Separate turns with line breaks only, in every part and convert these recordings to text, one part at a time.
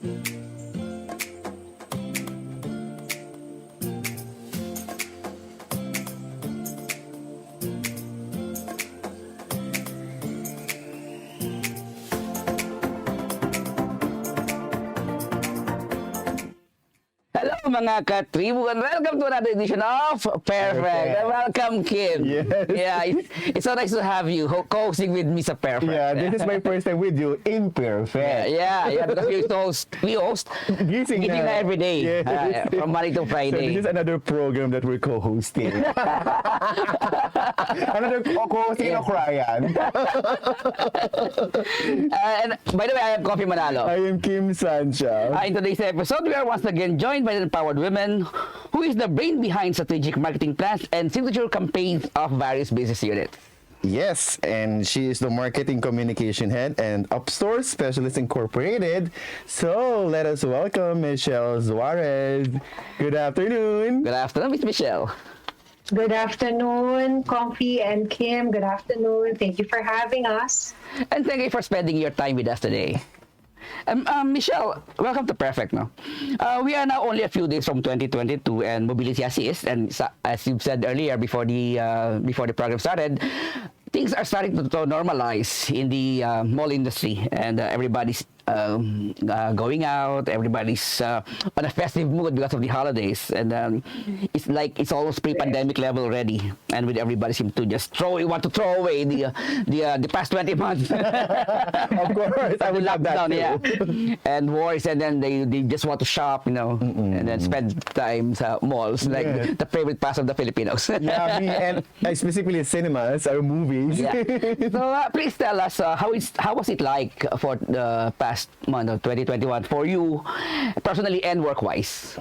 Hello mga ka-Tribune. Welcome to another edition of Pairfect. Welcome, Kim.
Yes.
Yeah, it's so nice to have you co-hosting with me sa Pairfect.
Yeah, this is my first time with you in Pairfect.
Yeah, because we host
Gising
meeting na every day,
Yes.
from Monday to
So
Friday.
this is another program that we're co-hosting. Another co-hosting of Ryan.
And by the way, I am Komfie Manalo.
I am Kim Sancha.
In today's episode, we are once again joined by the empowered women who is the brain behind strategic marketing plans and signature campaigns of various business units.
Yes, and she is the marketing communication head and Upstore Specialist Incorporated. So let us welcome Michelle Suarez. Good afternoon.
Good afternoon, Miss Michelle.
Good afternoon, Komfie and Kim. Good afternoon. Thank you for having us.
And thank you for spending your time with us today. Michelle, welcome to Pairfect. No? We are now only a few days from 2022 and mobility assist. And as you've said earlier, before the program started, things are starting to normalize in the mall industry, and everybody's going out. Everybody's on a festive mood because of the holidays, and it's like it's almost pre-pandemic level already. And with everybody seem to just want to throw away the past 20 months.
Of course, I would love that too.
Yeah. And wars, and then they just want to shop, and then spend time sa malls, like the favorite past of the Filipinos.
Yeah, me and specifically cinemas or movies.
Yeah. So please tell us how was it like for the past month of 2021 for you personally and work-wise?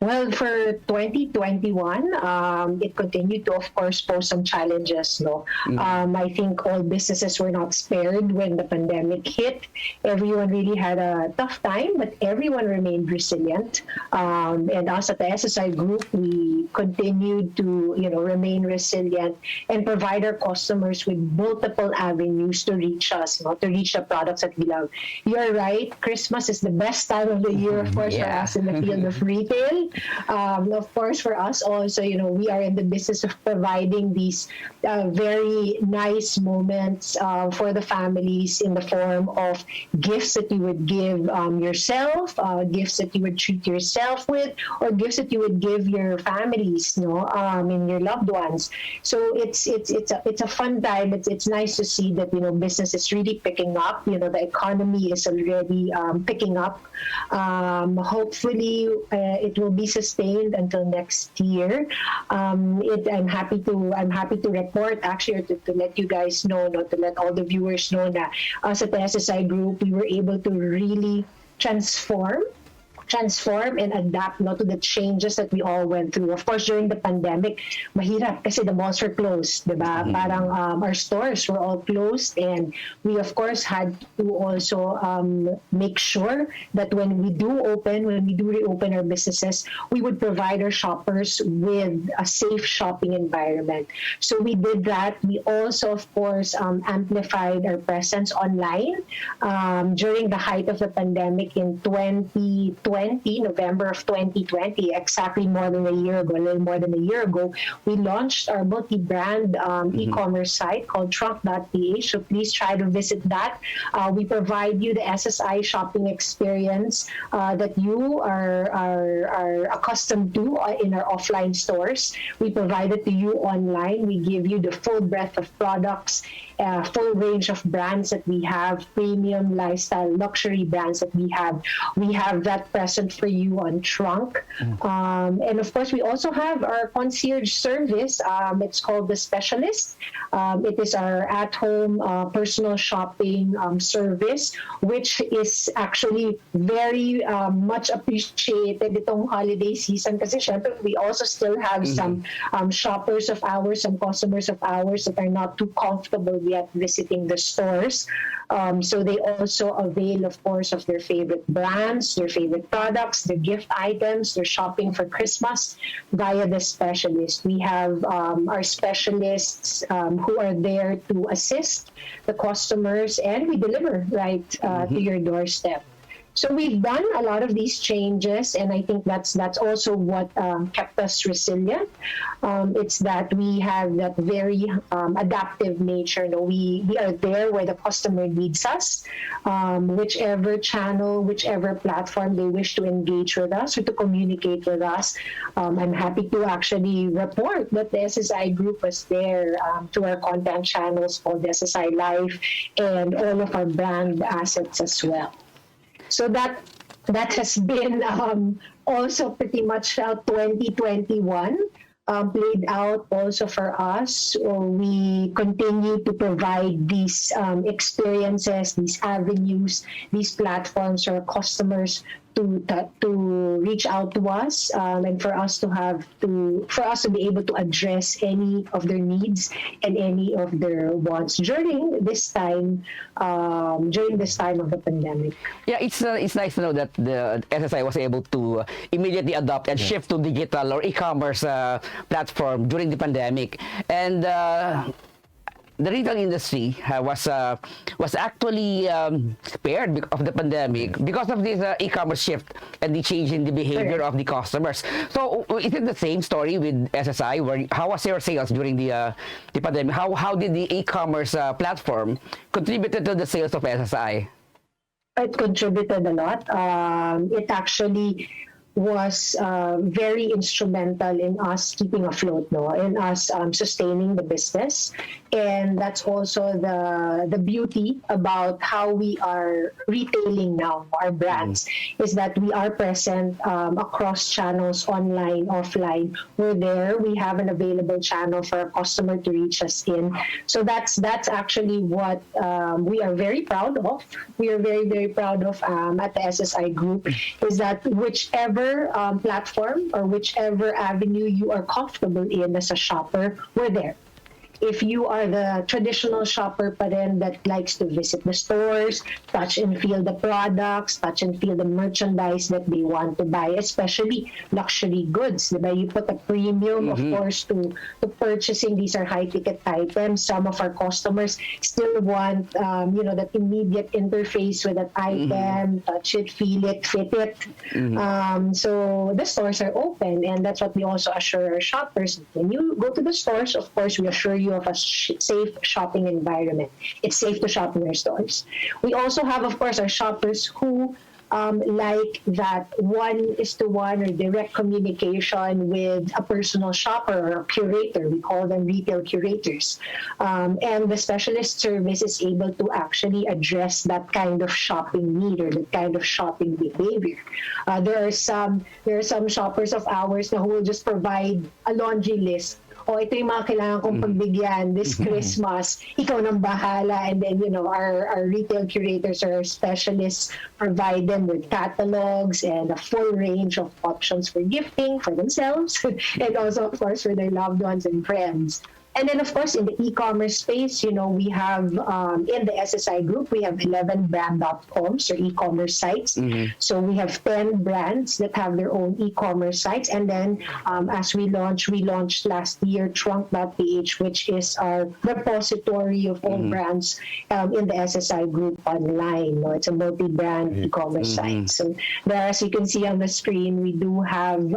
Well, for 2021, it continued to, of course, pose some challenges. No, I think all businesses were not spared when the pandemic hit. Everyone really had a tough time, but everyone remained resilient. And us at the SSI Group, we continued to, remain resilient and provide our customers with multiple avenues to reach us, to reach the products that we love. You're right. Christmas is the best time of the year, of course, for us in the field of retail. Of course, for us also, we are in the business of providing these very nice moments for the families in the form of gifts that you would give yourself, gifts that you would treat yourself with, or gifts that you would give your families, and your loved ones. So it's a fun time. It's nice to see that business is really picking up. The economy is already picking up. Hopefully, it will be sustained until next year. I'm happy to report, actually, or to let you guys know, to let all the viewers know that us at the SSI Group, we were able to really transform and adapt to the changes that we all went through. Of course, during the pandemic, mahirap kasi the malls were closed, diba? Parang our stores were all closed, and we of course had to also make sure that when we do reopen our businesses, we would provide our shoppers with a safe shopping environment. So we did that. We also, of course, amplified our presence online during the height of the pandemic in 2020, November of 2020, exactly a little more than a year ago, we launched our multi-brand e-commerce site called trunk.ph. So please try to visit that. We provide you the SSI shopping experience that you are accustomed to in our offline stores. We provide it to you online. We give you the full breadth of products, full range of brands that we have, premium, lifestyle, luxury brands that we have. We have that present for you on Trunk. And of course, we also have our concierge service. It's called The Specialist. It is our at-home personal shopping service, which is actually very much appreciated itong holiday season kasi syempre we also still have some shoppers of ours, some customers of ours that are not too comfortable yet visiting the stores. So they also avail, of course, of their favorite brands, their favorite products, their gift items, their shopping for Christmas via The Specialist. We have our specialists who are there to assist the customers, and we deliver right to your doorstep. So we've done a lot of these changes, and I think that's also what kept us resilient. It's that we have that very adaptive nature. We are there where the customer needs us, whichever channel, whichever platform they wish to engage with us or to communicate with us. I'm happy to actually report that the SSI group was there to our content channels called SSI Live and all of our brand assets as well. So that has been also pretty much 2021 played out also for us. We continue to provide these experiences, these avenues, these platforms for our customers to reach out to us, and for us to be able to address any of their needs and any of their wants during this time of the pandemic.
Yeah, it's nice to know that the SSI was able to immediately adopt and shift to digital or e-commerce platform during the pandemic, and the retail industry was actually spared of the pandemic because of this e-commerce shift and the change in the behavior of the customers. So is it the same story with SSI? How was your sales during the pandemic? How did the e-commerce platform contributed to the sales of SSI?
It contributed a lot. It actually was very instrumental in us keeping afloat, in us sustaining the business. And that's also the beauty about how we are retailing now, our brands, is that we are present across channels, online, offline. We're there. We have an available channel for a customer to reach us in. So that's actually what we are very proud of. We are very, very proud of at the SSI Group, is that whichever platform or whichever avenue you are comfortable in as a shopper, we're there. If you are the traditional shopper pa rin that likes to visit the stores, touch and feel the products, touch and feel the merchandise that they want to buy, especially luxury goods. Diba? You put a premium, of course, to purchasing. These are high-ticket items. Some of our customers still want, that immediate interface with that item, touch it, feel it, fit it. So the stores are open, and that's what we also assure our shoppers. When you go to the stores, of course, we assure you of a safe shopping environment. It's safe to shop in our stores. We also have, of course, our shoppers who like that one-to-one or direct communication with a personal shopper or a curator. We call them retail curators. And the specialist service is able to actually address that kind of shopping need or that kind of shopping behavior. There are some shoppers of ours who will just provide a laundry list. Ito yung mga kailangan kong pagbigyan this Christmas, ikaw nang bahala. And then, our retail curators or our specialists provide them with catalogs and a full range of options for gifting for themselves and also, of course, for their loved ones and friends. And then, of course, in the e-commerce space, we have, in the SSI Group, we have 11 brand.coms or e-commerce sites. So we have 10 brands that have their own e-commerce sites. And then as we launched last year, trunk.ph, which is our repository of all brands in the SSI Group online. It's a multi-brand e-commerce site. So there, as you can see on the screen, we do have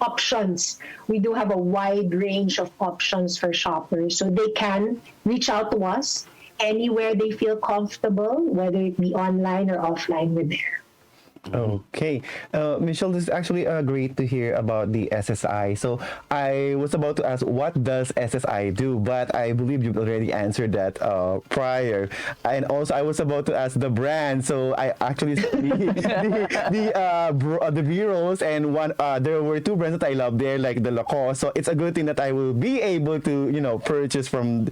options. We do have a wide range of options for shoppers, so they can reach out to us anywhere they feel comfortable, whether it be online or offline. We're there.
Okay. Michelle, this is actually great to hear about the SSI. So I was about to ask, what does SSI do? But I believe you've already answered that prior. And also, I was about to ask the brand. So I actually see the bureaus, and there were two brands that I love there, like the Lacoste. So it's a good thing that I will be able to, purchase from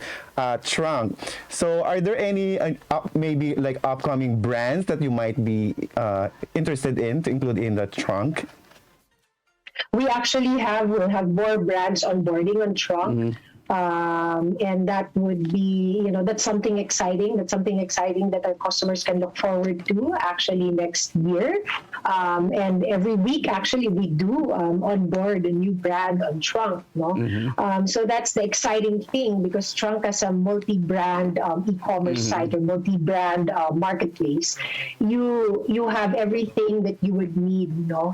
Trunk. So are there any maybe like upcoming brands that you might be interested in to include in the Trunk?
We actually will have more brands onboarding on Trunk. And that would be, that's something exciting. That's something exciting that our customers can look forward to actually next year. And every week, actually, we do onboard a new brand on Trunk. No? So that's the exciting thing, because Trunk has a multi-brand e-commerce site or multi-brand marketplace. You have everything that you would need,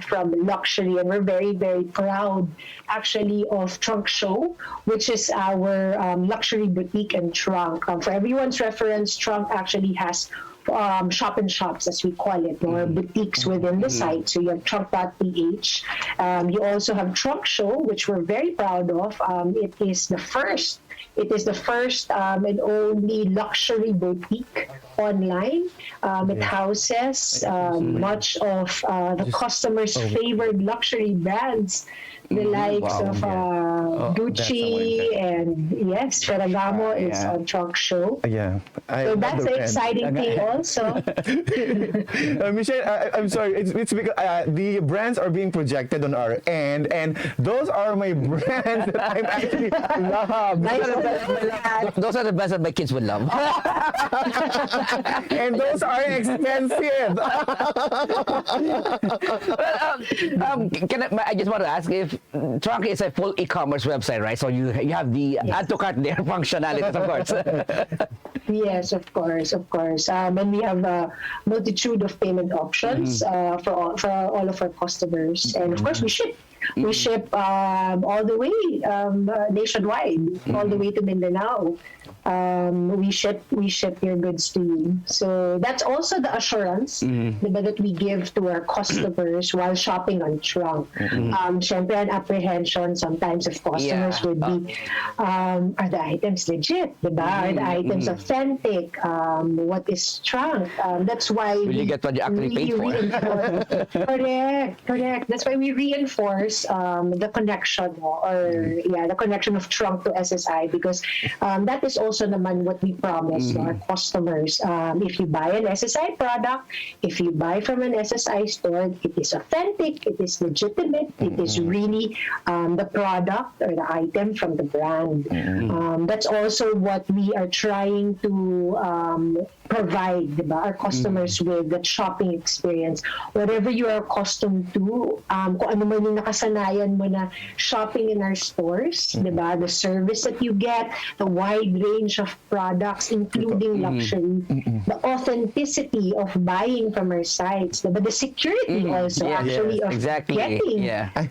from luxury, and we're very, very proud actually of Trunk Show, which is our luxury boutique and trunk. For everyone's reference, Trunk actually has shop and shops, as we call it, or boutiques within the site. So you have trunk.ph. You also have Trunk Show, which we're very proud of. It is the first and only luxury boutique online. It houses much of the customers' favored luxury brands, the likes of Gucci and yes, Ferragamo is on Trunk Show.
Yeah,
so that's the exciting thing also.
Michelle, I'm sorry. It's because the brands are being projected on our end, and those are my brands that I'm actually love.
Those are the best that my kids would love.
And those are expensive.
I just want to ask if Trunk is a full e-commerce website, right? So you have the add to cart there functionalities, of course.
Yes, of course. And we have a multitude of payment options for all of our customers, and of course we ship. We ship all the way nationwide, all the way to Mindanao. We ship your goods to you. So that's also the assurance that we give to our customers while shopping on Trunk. Syempre, an apprehension sometimes of customers would be, are the items legit? Diba? Are the items authentic? What is Trunk? That's why
Will you get what you actually paid for?
Correct. That's why we reinforce the connection, the connection of Trunk to SSI, because that is also naman what we promise to our customers. If you buy an SSI product, if you buy from an SSI store, it is authentic, it is legitimate, it is really the product or the item from the brand. That's also what we are trying to provide, diba, our customers with that shopping experience. Whatever you are accustomed to, kung ano man yung nakasanayan mo na shopping in our stores, diba, the service that you get, the wide range of products, including luxury, the authenticity of buying from our sites, diba, the security also getting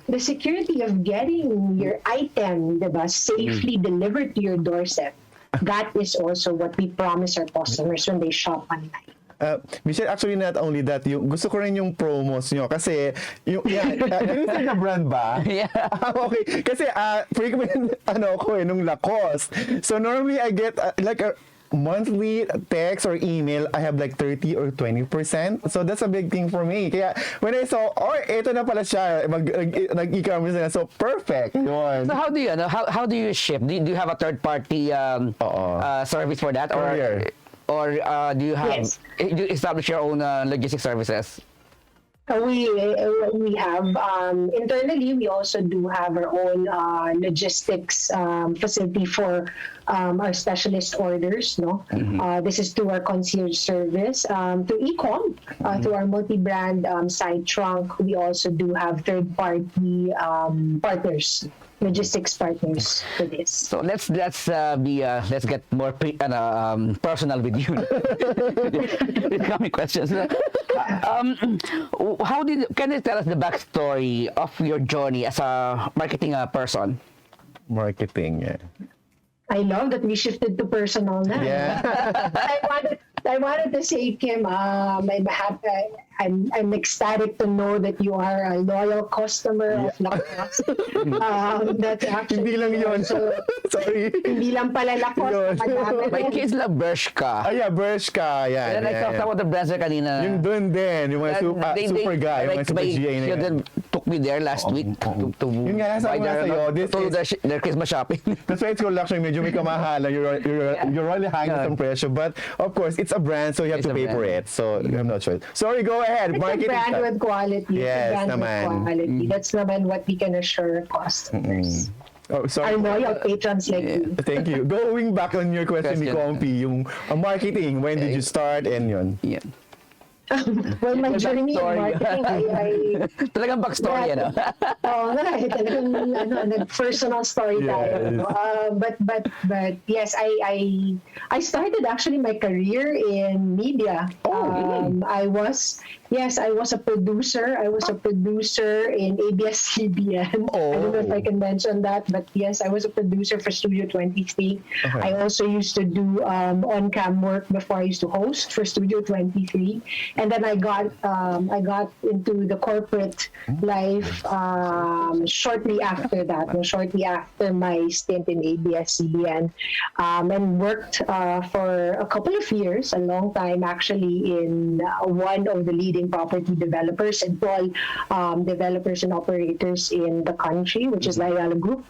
the security of getting your item, diba, safely delivered to your doorstep. That is also what we promise our customers when they shop online.
Michelle, actually not only that, gusto ko rin yung promos nyo kasi yung yun sa brand ba?
Yeah.
Okay. Kasi frequent nung Lacoste. So normally I get like a monthly text or email, I have like 30 or 20%. So that's a big thing for me. Kaya when I saw, ito na pala siya, nag-e-commerce na, so perfect. Yun.
So how do you ship? Do you have a third party service for that, or do you have do you establish your own logistics services?
We have internally. We also do have our own logistics facility for our specialist orders. No, this is through our concierge service, through e-com, through our multi-brand site Trunk. We also do have third-party partners, logistics partners for this.
So let's get more personal with you. With coming questions. Can you tell us the backstory of your journey as a marketing person?
Marketing, yeah.
I love that we shifted to personal now.
Yeah.
I wanted to say, Kim, I'm ecstatic to know that you are a loyal customer of Lacoste. That's actually
hindi lang yun.
So,
sorry.
Hindi lang pala Lacoste.
My kids love Bershka.
Yeah, Bershka. Yeah.
And I saw some of the brands kanina.
Yung dun din, yung mga super guy, yung mga super GA na
yun. Took me there last week to
yun nga, nasa
their Christmas shopping.
That's why it's called luxury. Medyo may kamahalan. You're really hanging some pressure. But, of course, it's a brand, so you have to pay for it. So, I'm not sure. Sorry, go ahead.
It's a brand with quality.
Yes,
naman. With quality. That's naman what we can assure customers.
Oh, sorry.
Our loyal patrons like you.
Thank you. Going back on your question ni Komfie, yung marketing, when did you start and yun?
Yeah.
Well, my
Yung
journey in
backstory.
marketing,
Talagang backstory,
Yeah.
ano?
Oo nga eh, talagang nag-personal story tayo.
Yes.
No? But yes, I started actually my career in media. I was a producer. I was a producer in ABS-CBN. I don't know if I can mention that, but yes, I was a producer for Studio 23.
Okay.
I also used to do on-cam work before I used to host for Studio 23. And then I got into the corporate life shortly after that, shortly after my stint in ABS-CBN, and worked for a couple of years, a long time actually, in one of the leading property developers and all developers and operators in the country, which is the Ayala Group.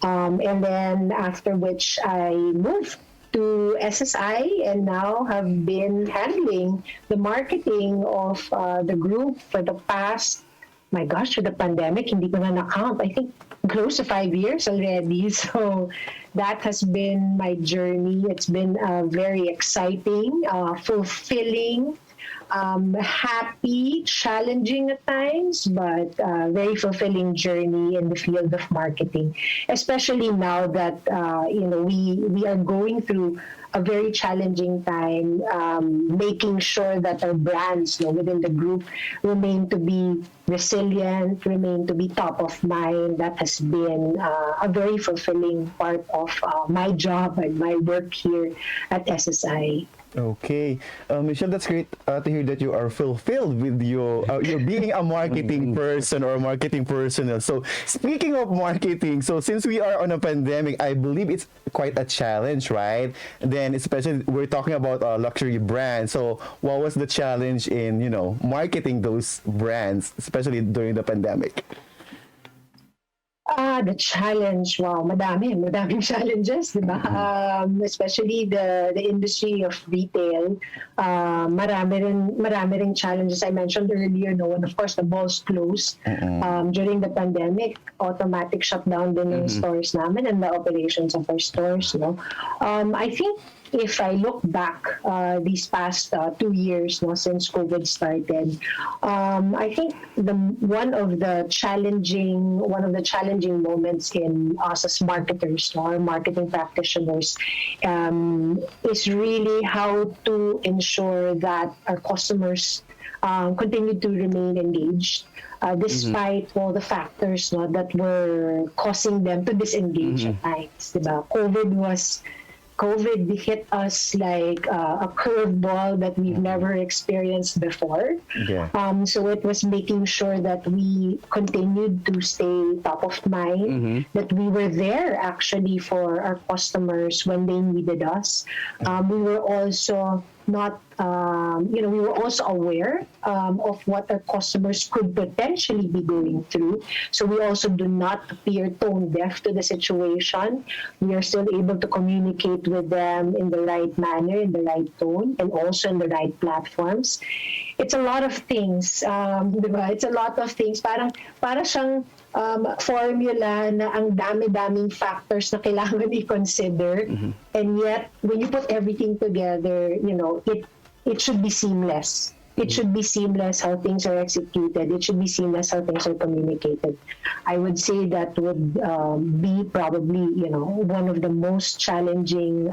And then after which I moved to SSI and now have been handling the marketing of the group for the past, my gosh, for the pandemic, hindi ko na na-count. I think close to 5 years already. So that has been my journey. It's been very exciting, fulfilling, happy, challenging at times, but very fulfilling journey in the field of marketing. Especially now that we are going through a very challenging time, making sure that our brands within the group remain to be resilient, remain to be top of mind. That has been a very fulfilling part of my job and my work here at SSI.
Okay, Michelle, that's great to hear that you are fulfilled with your being a marketing person or a marketing personnel. So speaking of marketing, so since we are on a pandemic, I believe it's quite a challenge, right? Then especially we're talking about a luxury brand. So what was the challenge in marketing those brands, especially during the pandemic?
The challenge, wow, madaming challenges, di ba? Especially the industry of retail, marami rin challenges. I mentioned earlier, and of course the malls closed during the pandemic. Automatic shutdown din ng stores namin and the operations of our stores. I think if I look back these past 2 years since COVID started, I think one of the challenging moments in us as marketers or marketing practitioners is really how to ensure that our customers continue to remain engaged. Despite all the factors that were causing them to disengage at times. Diba? COVID hit us like a curveball that we've never experienced before.
Yeah.
So it was making sure that we continued to stay top of mind, that we were there actually for our customers when they needed us. We were also we were also aware of what our customers could potentially be going through. So we also do not appear tone deaf to the situation. We are still able to communicate with them in the right manner, in the right tone, and also in the right platforms. It's a lot of things, diba? It's a lot of things. Para siyang formula na ang dami-daming factors na kailangan i-consider, and yet when you put everything together, it should be seamless. It should be seamless how things are executed. It should be seamless how things are communicated. I would say that would be probably one of the most challenging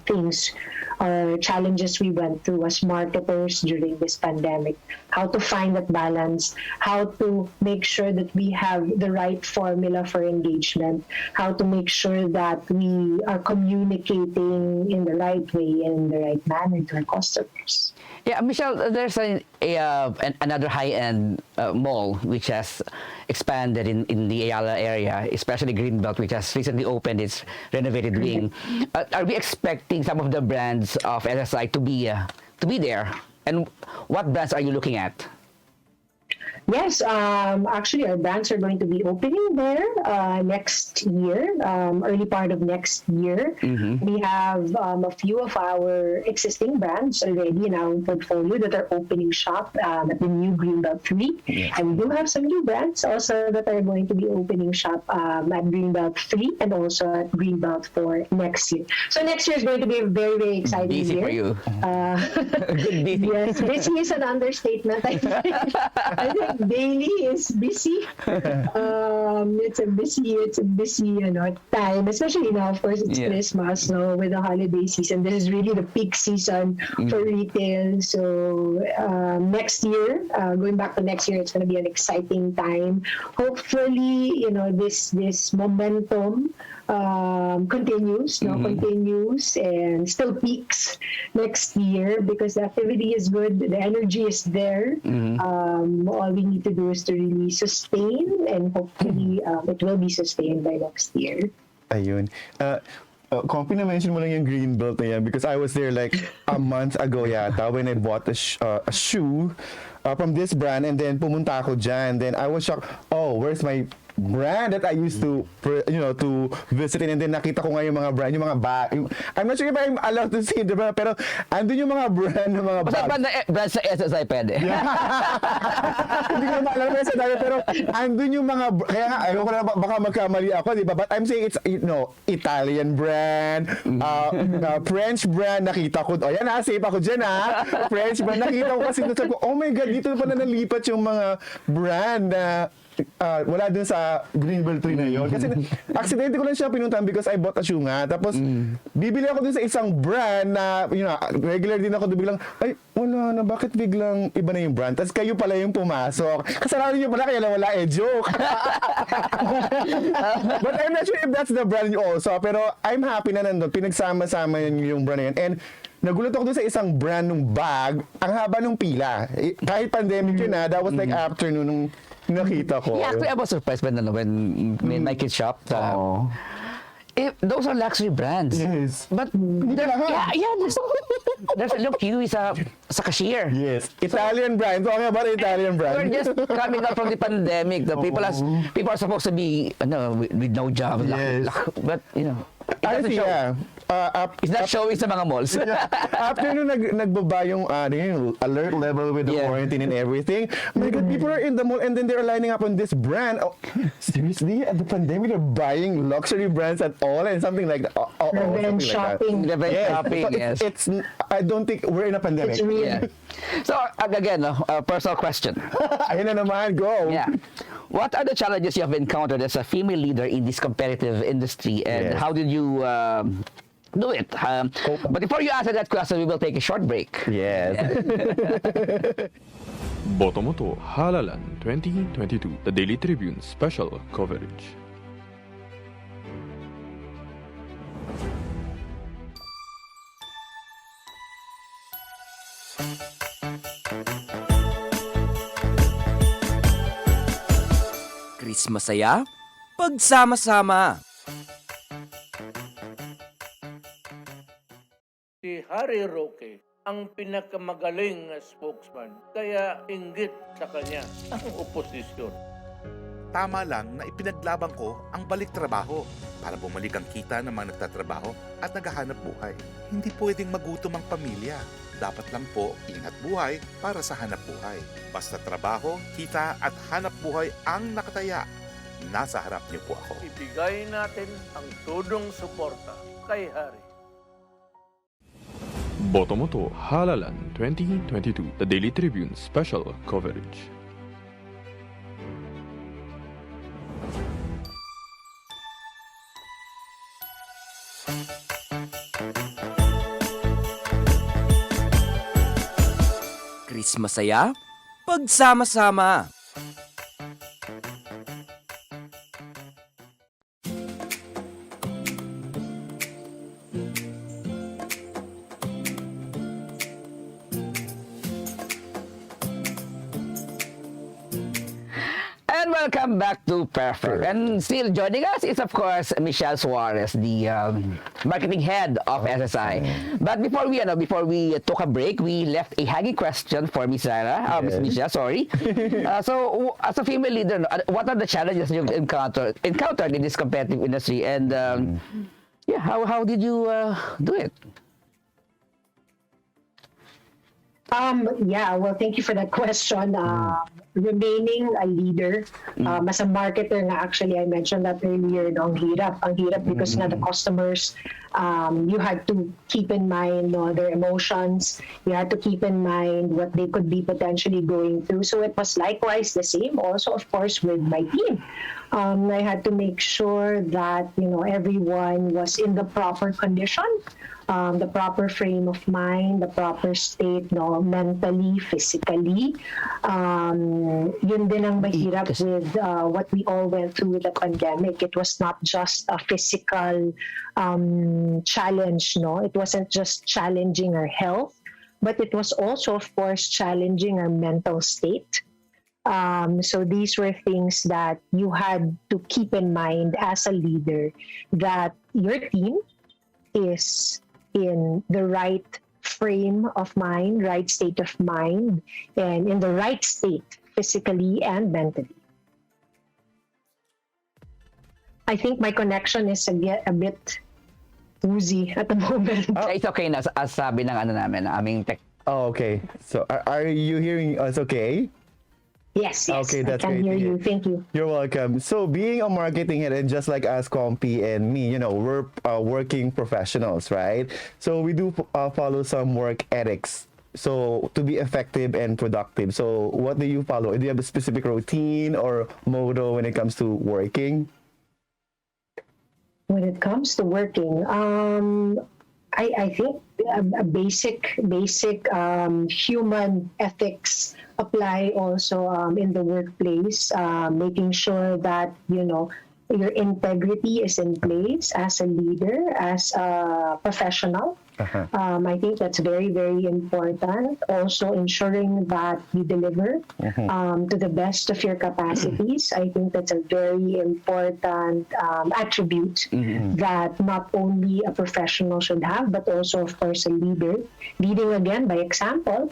things or challenges we went through as marketers during this pandemic. How to find that balance, how to make sure that we have the right formula for engagement, how to make sure that we are communicating in the right way and in the right manner to our customers.
Yeah, Michelle, there's another high-end mall which has expanded in the Ayala area, especially Greenbelt, which has recently opened its renovated wing. Are we expecting some of the brands of SSI to be there? And what brands are you looking at?
Yes, actually, our brands are going to be opening there next year, early part of next year. We have a few of our existing brands already in our portfolio that are opening shop at the new Greenbelt 3. And we do have some new brands also that are going to be opening shop at Greenbelt 3 and also at Greenbelt 4 next year. So next year is going to be a very, very exciting
Busy
year.
for you. Good busy.
Yes, busy is an understatement. I think daily is busy. It's a busy, time, especially now. Of course, it's Christmas, no, with the holiday season. This is really the peak season for retail. So next year, going back to next year, it's going to be an exciting time. Hopefully, this momentum continues and still peaks next year because the activity is good, the energy is there. All we need to do is to really sustain and hopefully it will be sustained by next year.
Ayun. Komfie, na-mention mo lang yung Greenbelt na yan because I was there like a month ago yata when I bought a shoe from this brand and then pumunta ako dyan. Then I was shocked, where's my brand that I used to visit and then nakita ko nga yung mga brand, yung mga bag. I'm not sure if I'm allowed to say the brand, pero andun yung mga brand ng mga
Basta
bag.
brand sa SSI pwede.
Hindi ko na alam sa dami, pero andun yung mga, kaya nga, ayaw ko na baka magkamali ako, di ba? But I'm saying it's, Italian brand, French brand, nakita ko, yan safe ako dyan French brand, nakita ko kasi, sabi ko, oh my God, dito pa na nalipat yung mga brand na wala dun sa Greenbelt 3 na yun. Kasi accidentally ko lang siya pinuntahan because I bought a shoe nga. Tapos, bibili ako dun sa isang brand na, regular din ako doon biglang, ay, wala na, bakit biglang iba na yung brand? Tapos kayo pala yung pumasok. Kasalanan niyo pala, kaya lang wala, joke. But I'm not sure if that's the brand also. Pero I'm happy na nandun. Pinagsama-sama yung brand na yun. And nagulat ako dun sa isang brand ng bag. Ang haba ng pila. Kahit pandemic yun that was like afternoon nung nakita ko.
Yeah, actually, I was surprised when my kids shop. Those are luxury brands.
Yes.
But there's a look queue sa cashier.
Yes. Italian brand. Talking about Italian brand.
We're just coming out from the pandemic. The people are supposed to be with no job.
Yes.
But it doesn't show. It's not showing sa mga malls.
After nung nagbaba yung alert level with the quarantine and everything, my God, people are in the mall and then they're lining up on this brand. Oh, seriously? At the pandemic, they're buying luxury brands at all and something like that.
Revenge shopping.
Revenge shopping, yes.
It's, I don't think we're in a pandemic.
It's real.
Yeah. So, again, a personal question.
Ayun na naman, go.
Yeah. What are the challenges you have encountered as a female leader in this competitive industry, and how did you do it? But before you answer that question, we will take a short break.
Yes.
Boto mo to, Halalan 2022, the Daily Tribune special coverage.
Christmas saya, pagsama-sama.
Si Harry Roque ang pinakamagaling na spokesman, kaya inggit sa kanya ang oposisyon.
Tama lang na ipinaglaban ko ang balik trabaho para bumalik ang kita ng mga nagtatrabaho at naghahanap buhay. Hindi pwedeng magutom ang pamilya. Dapat lang po ingat buhay para sa hanap buhay. Basta trabaho, kita at hanap buhay ang nakataya. Nasa harap niyo po ako.
Ibigay natin ang tudong suporta kay Harry.
Boto mo to, Halalan 2022, the Daily Tribune special coverage.
Christmas saya, pagsama-sama.
welcome back to Pairfect. And still joining us is, of course, Michelle Suarez, the marketing head of SSI. But before we took a break, we left a hanging question for Miss Sarah, Miss Michelle, sorry. So, as a female leader, what are the challenges you've encountered in this competitive industry? And yeah, how did you do it?
Yeah, well, thank you for that question. Remaining a leader, as a marketer nga, actually, I mentioned that earlier, no, ang hirap because na the customers, you had to keep in mind, no, their emotions, you had to keep in mind what they could be potentially going through. So it was likewise the same also, of course, with my team. I had to make sure that, everyone was in the proper condition, the proper frame of mind, the proper state, no, mentally, physically. Yun din ang mahirap with what we all went through with the pandemic. It was not just a physical challenge, no. It wasn't just challenging our health, but it was also, of course, challenging our mental state. So these were things that you had to keep in mind as a leader, that your team is in the right frame of mind, right state of mind, and in the right state physically and mentally. I think my connection is a bit woozy at the moment.
It's okay na, as sabi ng aming tech.
Oh, okay. So are you hearing us okay?
Yes,
Okay, that's
I can
great
hear
to hear.
you. Thank you.
You're welcome. So, being a marketing head, and just like us, Komfie and me, we're working professionals, right? So, we do follow some work ethics. So, to be effective and productive. So, what do you follow? Do you have a specific routine or motto when it comes to working?
When it comes to working, I think a basic human ethics apply also in the workplace, making sure that your integrity is in place as a leader, as a professional. I think that's very, very important. Also ensuring that you deliver to the best of your capacities. I think that's a very important attribute that not only a professional should have, but also, of course, a leader. Leading again by example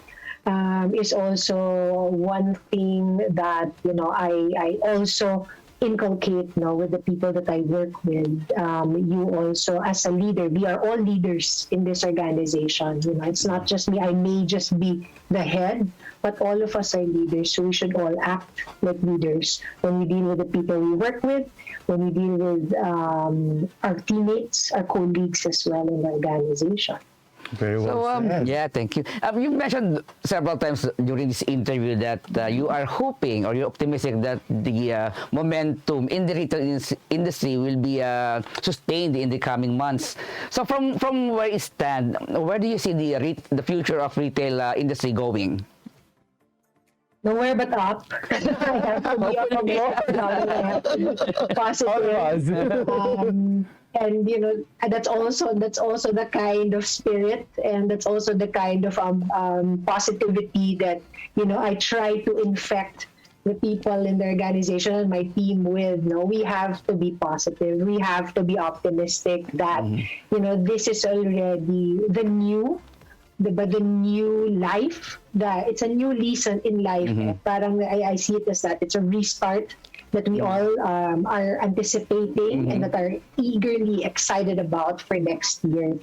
is also one thing that I also inculcate with the people that I work with. You also, as a leader, we are all leaders in this organization. It's not just me. I may just be the head, but all of us are leaders. So we should all act like leaders when we deal with the people we work with, when we deal with our teammates, our colleagues as well in the organization.
Very well said.
Yeah, thank you. You mentioned several times during this interview that you are hoping, or you're optimistic that the momentum in the retail industry will be sustained in the coming months. So from where you stand, where do you see the future of retail industry going?
Nowhere but up. I have to be optimistic. I have to be positive. And that's also the kind of spirit, and that's also the kind of positivity that I try to infect the people in the organization and my team with. We have to be positive. We have to be optimistic that this is already the new life. That it's a new lease in life. Parang I see it as that. It's a restart that we all are anticipating and that are eagerly excited about for next year.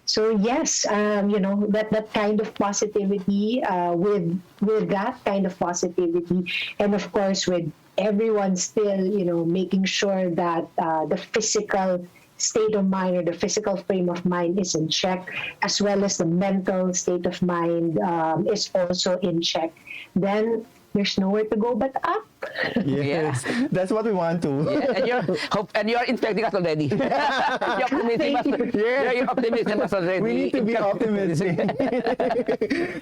So yes, that kind of positivity, with that kind of positivity, and of course with everyone still, making sure that the physical state of mind or the physical frame of mind is in check, as well as the mental state of mind is also in check, then there's nowhere to go but up.
Yes, that's what we want to.
Yeah, and you're infecting us already. You're optimism us already.
We need to be optimistic.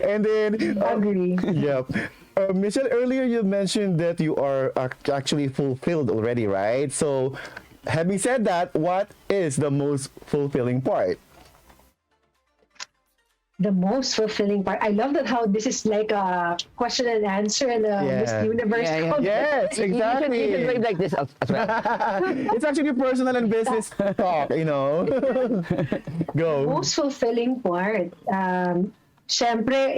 And then,
Agree.
Yep. Michelle, earlier you mentioned that you are actually fulfilled already, right? So, having said that, what is the most fulfilling part?
The most fulfilling part. I love that how this is like a question and answer and a Miss
Yeah.
Universe.
Yeah, yeah.
Yes,
You can do it
exactly.
like this as well.
It's actually personal and business talk, you know. Go.
Most fulfilling part. Syempre,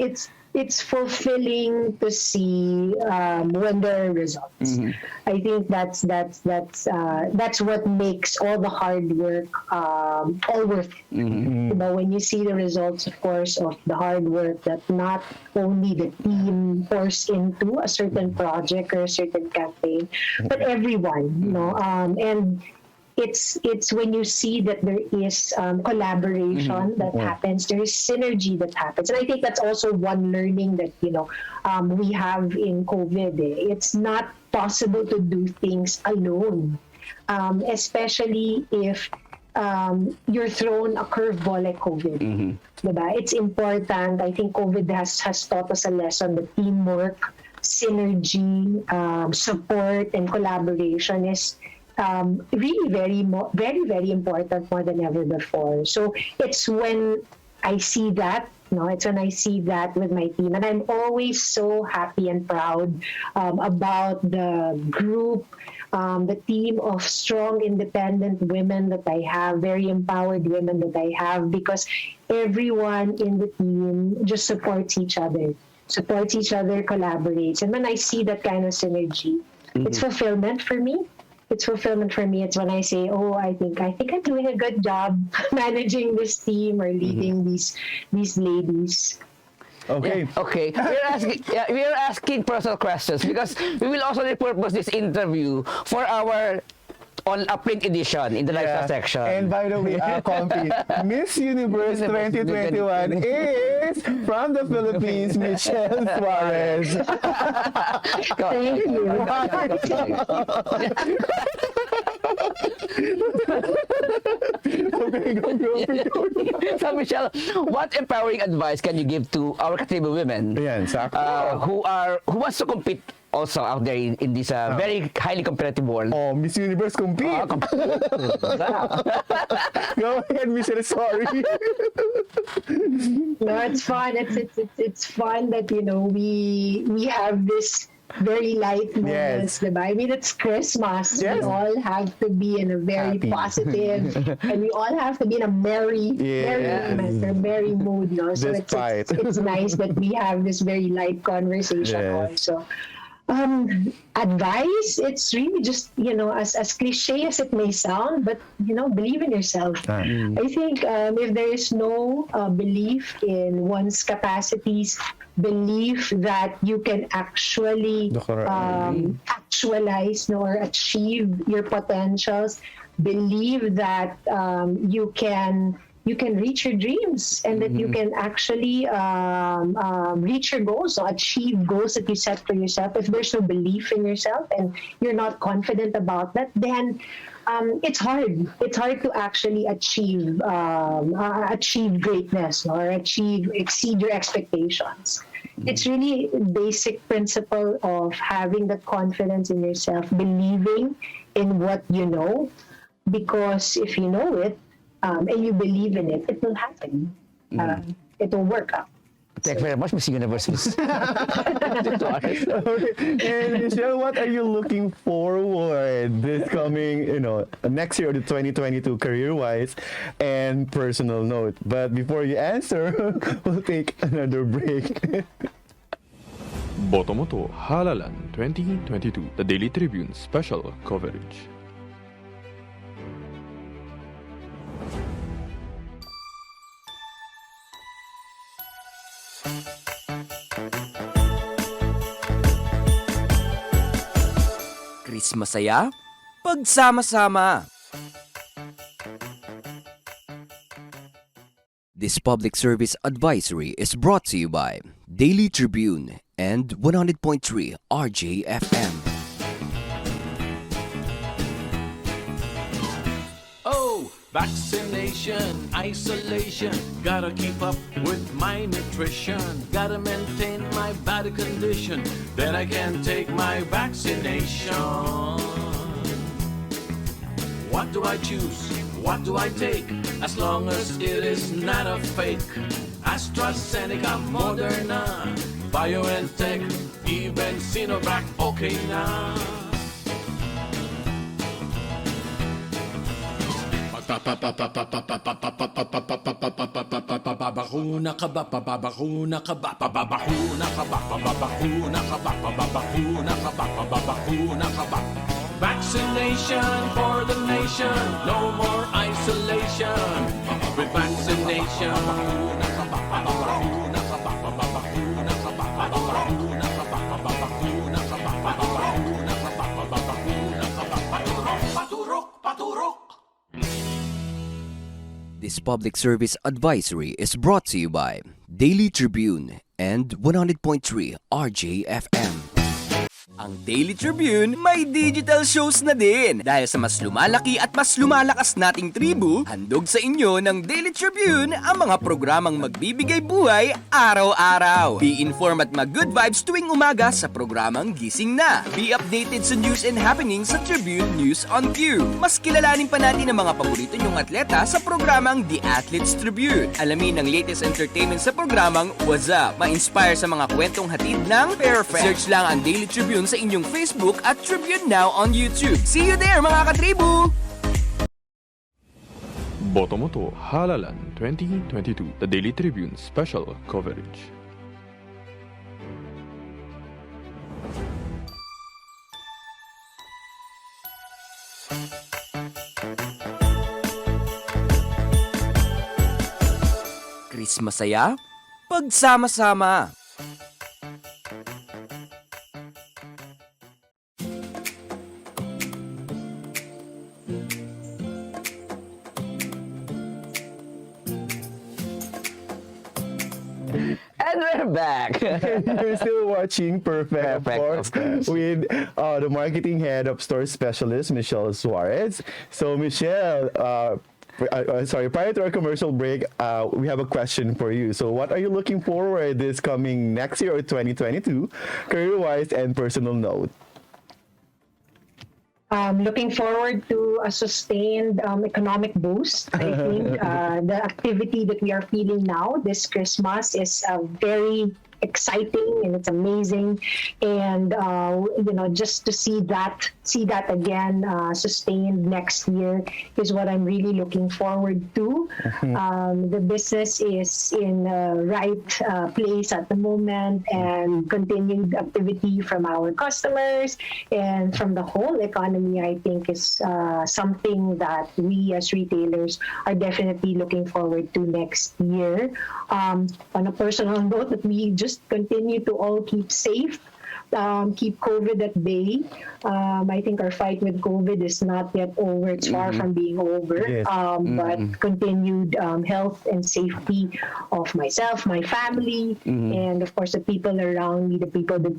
it's fulfilling to see when there are results. I think that's what makes all the hard work all worth it. You know, when you see the results, of course, of the hard work that not only the team pours into a certain project or a certain campaign, but everyone. You know, and it's when you see that there is collaboration that happens, there is synergy that happens, and I think that's also one learning that we have in COVID. It's not possible to do things alone, especially if you're thrown a curveball like COVID. Diba? It's important. I think COVID has taught us a lesson that teamwork, synergy, support, and collaboration is really very important, more than ever before. So it's when I see that, it's when I see that with my team, and I'm always so happy and proud about the group, the team of strong, independent women that I have, very empowered women that I have, because everyone in the team just supports each other, collaborates, and when I see that kind of synergy, it's fulfillment for me. It's when I say, oh, I think I'm doing a good job managing this team or leading these ladies.
Okay.
Okay. We're asking personal questions because we will also repurpose this interview for our on a print edition in the lifestyle section.
And by the way, Komfie, Miss Universe 2021 is from the Philippines, Michelle Suarez.
Thank you.
Okay, go.
So Michelle, what empowering advice can you give to our Tribune women
Ayan, sakto.
who wants to compete also out there in this very highly competitive world?
Oh, Miss Universe compete. Go ahead, Michelle. Sorry.
No, it's fun. It's fun that we have this very light moments, diba? I mean, it's Christmas.
Yes.
We all have to be in a very
Happy.
positive, and we all have to be in a merry moment or merry mood. So
Despite.
it's nice that we have this very light conversation
Yes.
also. Advice, it's really just, as cliche as it may sound, but, believe in yourself. I think if there is no belief in one's capacities, belief that you can actually actualize or achieve your potentials, believe that you can reach your dreams and that you can actually reach your goals or achieve goals that you set for yourself. If there's no belief in yourself and you're not confident about that, then it's hard. It's hard to actually achieve greatness or exceed your expectations. It's really basic principle of having the confidence in yourself, believing in what you know, because if you know it, and you believe in it, it will happen. It will work out.
Thank you very much, Miss Universe.
Okay. And Michelle, what are you looking forward this coming, next year, the 2022 career-wise and personal note? But before you answer, we'll take another break.
Botomoto Halalan 2022, the Daily Tribune special coverage.
Chris Masaya, pagsama-sama. This public service advisory is brought to you by Daily Tribune and 100.3 RJFM.
Oh, vaccination, isolation. Gotta keep up with my nutrition. Gotta maintain my body condition. Then I can take my vaccination. What do I choose? What do I take? As long as it is not a fake. AstraZeneca, Moderna, BioNTech, even Sinovac, okay na. Pababakuna ka ba, pababakuna ka ba, pababakuna ka ba, pababakuna ka ba, pababakuna ka ba, pababakuna ka ba. Vaccination for the nation, no more isolation. With vaccination, pababakuna ka ba, pababakuna ka ba, pababakuna ka ba, pababakuna ka ba, pababakuna ka ba, pababakuna ka ba, pababakuna ka ba, paturok, paturok, paturok.
This public service advisory is brought to you by Daily Tribune and 100.3 RJFM. Ang Daily Tribune may digital shows na din. Dahil sa mas lumalaki at mas lumalakas nating tribu, handog sa inyo ng Daily Tribune ang mga programang magbibigay buhay araw-araw. Be informed at mag-good vibes tuwing umaga sa programang Gising Na. Be updated sa news and happenings sa Tribune News on Cue. Mas kilalanin pa natin ang mga paborito nyong atleta sa programang The Athletes Tribune. Alamin ang latest entertainment sa programang What's Up. Ma-inspire sa mga kwentong hatid ng Pairfect. Search lang ang Daily Tribune sa inyong Facebook at Tribune Now on YouTube. See you there mga katribu!
Botomoto Halalan 2022, the Daily Tribune special coverage.
Christmas saya, pagsama-sama.
And we're back.
You're still watching Pairfect,
Pairfect, of course.
with the marketing head of store specialist, Michelle Suarez. So, Michelle, prior to our commercial break, we have a question for you. So, what are you looking forward this coming next year or 2022, career-wise and personal note?
Looking forward to a sustained economic boost. I think the activity that we are feeling now this Christmas is very exciting and it's amazing, and just to see that again sustained next year is what I'm really looking forward to. The business is in the right place at the moment, and continued activity from our customers and from the whole economy, I think, is something that we as retailers are definitely looking forward to next year. On a personal note, that we just continue to all keep safe, keep COVID at bay. I think our fight with COVID is not yet over. It's far from being over.
Yes.
But continued health and safety of myself, my family, and of course the people around me, the people that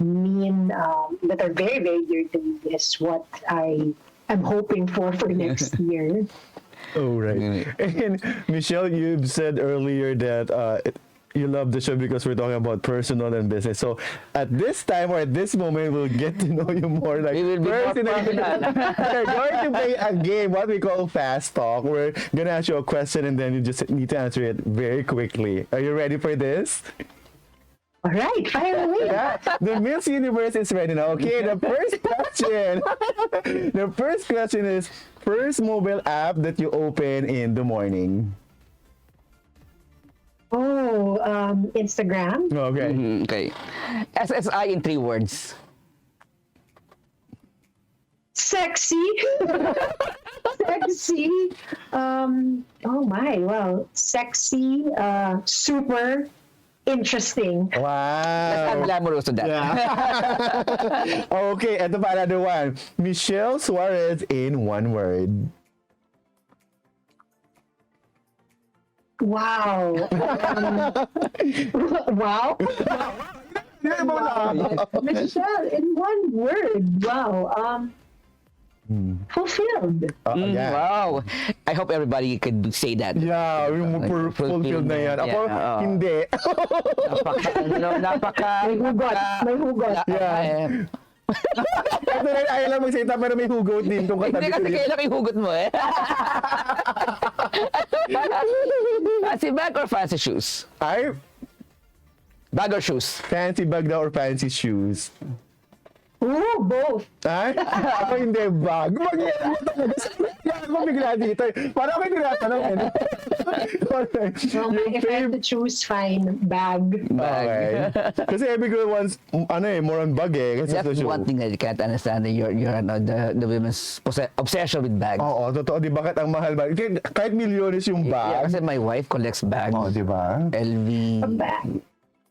that are very, very dear to me, is what I am hoping for next year.
Oh, right. And Michelle, you've said earlier that you love the show because we're talking about personal and business. So at this time or at this moment, we'll get to know you more. Like,
We will be more
personally. We're going to play a game, what we call Fast Talk. We're going to ask you a question and then you just need to answer it very quickly. Are you ready for this?
All right, fire away.
Yeah, the Miss Universe is ready now. Okay, the first question. The first question is, first mobile app that you open in the morning.
Oh, Instagram.
Okay.
Okay. SSI in 3 words.
Sexy. Sexy. Oh my, wow. Sexy, super interesting.
I'm
Wow.
glamorous to that.
Yeah. Okay, ito pa another one. Michelle Suarez in 1 word.
Wow. Wow. Michelle, in 1 word. Wow. Fulfilled.
Yeah.
Wow. I hope everybody could say that.
Yeah, yung fulfilled na yan. Ako,
Yeah, oo.
hindi.
Napaka.
May hugot. May hugot.
Yeah. Ito rin, ayaw lang magsalita pero may hugot din itong
Hindi
katabi ko
kasi
dito.
kailan ihugot mo eh. Fancy bag or fancy shoes?
Ay,
Bag or shoes?
fancy bag daw or fancy shoes?
Ooh, both.
Ay, ako hindi bag. Bag yan. Yan ako bigla dito. Parang ako tinatanong. Yung
If I have to choose, fine, bag.
Okay. Kasi every girl wants, more on bag eh. Kasi
That's
sa shoe.
one thing that you can't understand. Your the women's obsession with bags.
Oo, totoo. Di bakit ang mahal ba? Kahit milyones yung
Yeah,
bag.
kasi my wife collects bags.
Oo, di ba?
LV.
A bag.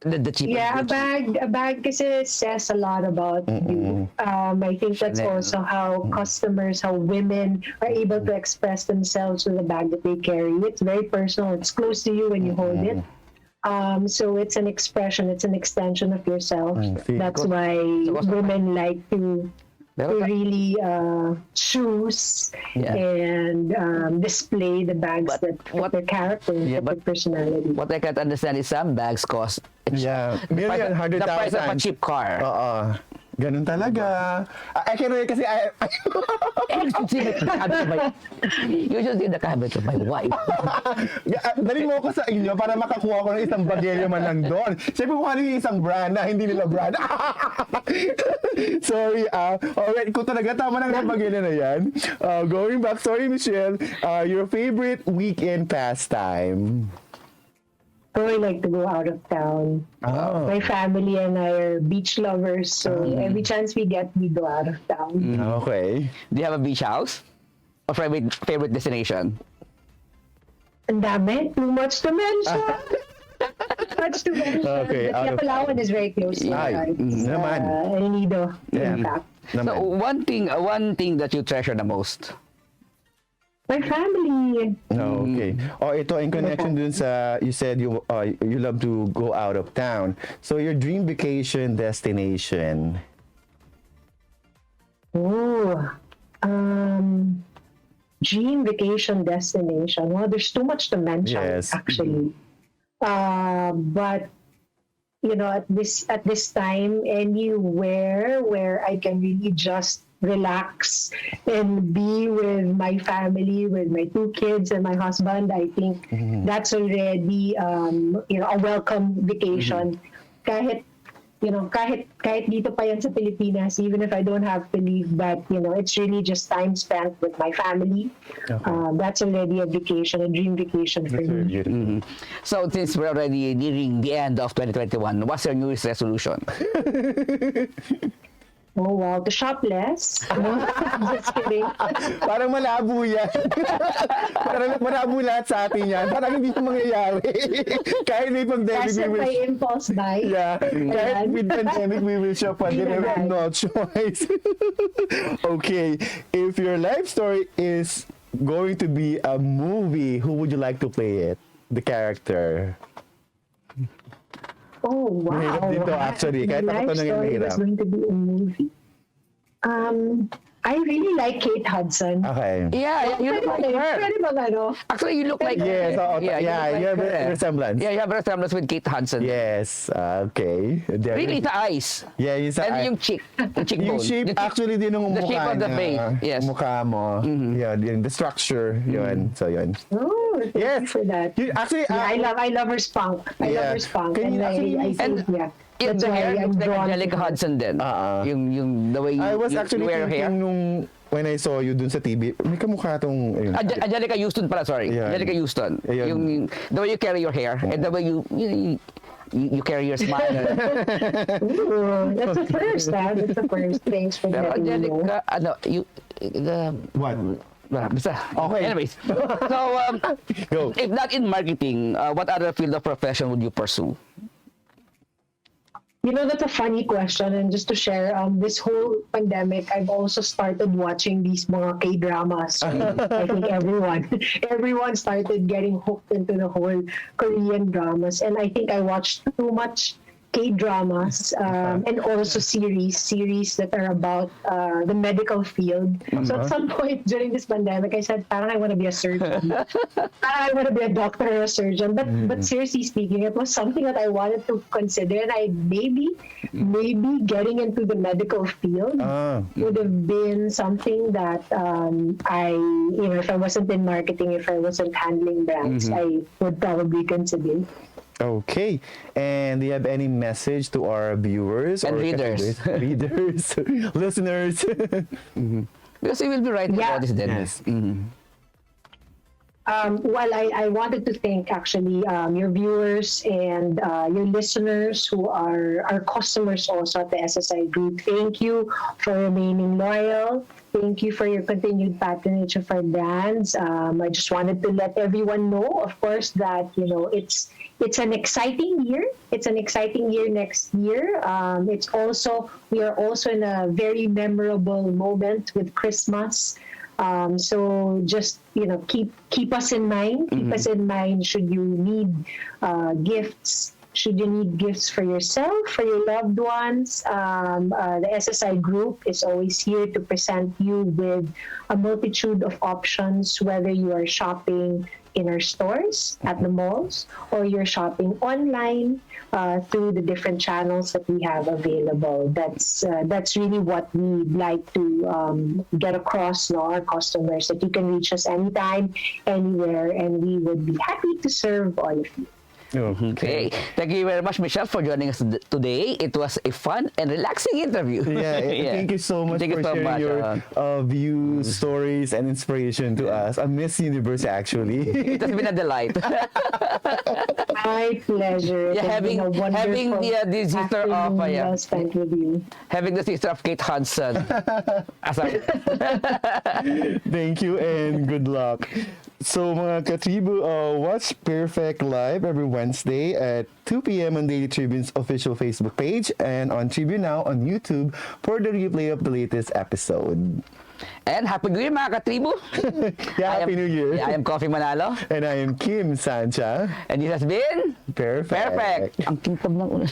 The cheapest.
Yeah, a bag kasi says a lot about you. I think that's
Chanel.
also how customers, how women are able to express themselves with the bag that they carry. It's very personal. It's close to you when you hold it. So it's an expression. It's an extension of yourself. That's why women like to really choose
Yeah.
and display the bags
But
that fit
what-
their character,
Yeah,
fit their
but
personality.
what I can't understand is some bags cost
Yeah.
the price,
Million,
the price of a
100,000.
cheap car.
Oo. Ganun talaga. I can relate kasi
You should see the cabinet of my, you should see the cabinet of my wife.
Dali mo ko sa inyo para makakuha ko ng isang bagelyo man lang doon. Siyempre kung ano yung isang brand na hindi nila brand. Sorry, alright, kung talaga tama ng bagelyo na yan. Going back, sorry Michelle, your favorite weekend pastime?
Oh, I like to go out of town.
Oh.
My family and I are beach lovers, so every chance we get, we go out of town.
Okay.
Do you have a beach house? Or favorite destination?
Ang dami, too much to mention. Too much to mention.
Okay, out
But
of-
Palawan is very close to
Ay,
our hearts.
naman.
El Nido,
Yeah.
in fact.
Naman.
So one thing that you treasure the most.
My family.
Okay. Oh, ito in connection dun sa you said you love to go out of town. So your dream vacation destination.
Oh, dream vacation destination. Well, there's too much to mention,
Yes.
actually. But you know, at this time, anywhere where I can really just relax and be with my family, with my 2 kids and my husband, I think that's already a welcome vacation. Kahit dito pa yan sa Pilipinas, even if I don't have to leave, but it's really just time spent with my family. That's already a vacation, a dream vacation for
That's very
me.
beautiful.
So since we're already nearing the end of 2021, what's your New Year's resolution?
Oh wow, to shop less. Just kidding.
Parang malabo yan. Parang malabo lahat sa atin yan. Parang hindi ito mangyayari. Kahit may pandemic,
Kasi
we will...
by impulse buy.
Yeah, kahit
Ayan.
with pandemic, we will shop pa din. We have no choice. Okay, if your life story is going to be a movie, who would you like to play it? The character.
Oh, wow.
Mahirap dito, actually. Kahit ako
My life
to nang
story
mahirap.
was going to be a movie. I really like Kate Hudson.
Okay.
Yeah, you look like her.
Pwede ba ano?
Actually, you look like
Yes, oo,
you
you have a resemblance.
Yeah, you have a resemblance with Kate Hudson.
Yes, okay. There
Really,
we-
the eyes.
Yeah, yung sa
And yung cheekbone.
yung shape actually din ng
the
mukha
shape of the
niya.
face, yes.
Mukha mo. Yun, the structure, yun. So, yun.
Oh, thank
Yes.
you for that.
Actually,
Yeah, I love her spunk. I
Yeah.
love her spunk.
Can you
And
actually-
I
And
think, yeah.
Yung
That's
the
why
hair
I'm
looks like
drawn to
Angelica
her.
Hudson din. Yung the way
I was
you
actually
wear hair.
thinking nung when I saw you dun sa TV, may kamukha tong... Ayun.
Angelica Houston pala, sorry.
Yan.
Angelica Houston.
Ayun.
Yung the way you carry your hair and the way you carry your smile.
Ooh, that's the first, huh? That's the first. Thanks for
Pero
letting me know.
Angelica,
What?
basta.
Okay.
Anyways, so
Go.
if not in marketing, what other field of profession would you pursue?
You know, that's a funny question. And just to share, this whole pandemic, I've also started watching these mga K-dramas. I think everyone started getting hooked into the whole Korean dramas. And I think I watched too much K-dramas and also series that are about the medical field. So at some point during this pandemic, I said, parang I want to be a surgeon. Parang I want to be a doctor or a surgeon. But seriously speaking, it was something that I wanted to consider, and I maybe getting into the medical field would have been something that if I wasn't in marketing, if I wasn't handling brands, I would probably consider.
Okay. And do you have any message to our viewers
And
or
readers.
readers, listeners?
Because we will be writing about this then.
Yes.
Well, I wanted to thank actually your viewers and your listeners who are our customers also at the SSI Group. Thank you for remaining loyal. Thank you for your continued patronage of our brands. I just wanted to let everyone know, of course, that it's an exciting year. It's an exciting year next year. We are also in a very memorable moment with Christmas. So just keep us in mind. Keep us in mind should you need gifts. Should you need gifts for yourself, for your loved ones, the SSI Group is always here to present you with a multitude of options, whether you are shopping in our stores at the malls or you're shopping online through the different channels that we have available. That's really what we'd like to get across to our customers, that you can reach us anytime, anywhere, and we would be happy to serve all of you.
Okay. Thank you very much, Michelle, for joining us today. It was a fun and relaxing interview.
Thank you so much
Thank
for
you so
sharing
much,
your views, stories, and inspiration to us. A Miss Universe, actually.
It has been a delight.
My pleasure.
Yeah, having the sister of
well spent with you.
having the sister of Kate Hudson. As
Thank you and good luck. So mga katribu, watch Pairfect live every Wednesday at 2 p.m. on Daily Tribune's official Facebook page and on Tribune Now on YouTube for the replay of the latest episode.
And Happy New Year, mga katribu.
Happy New Year.
I am Komfie Manalo.
And I am Kim Sancha.
And this has been
Pairfect.
Perfect. Ang kintab ng una.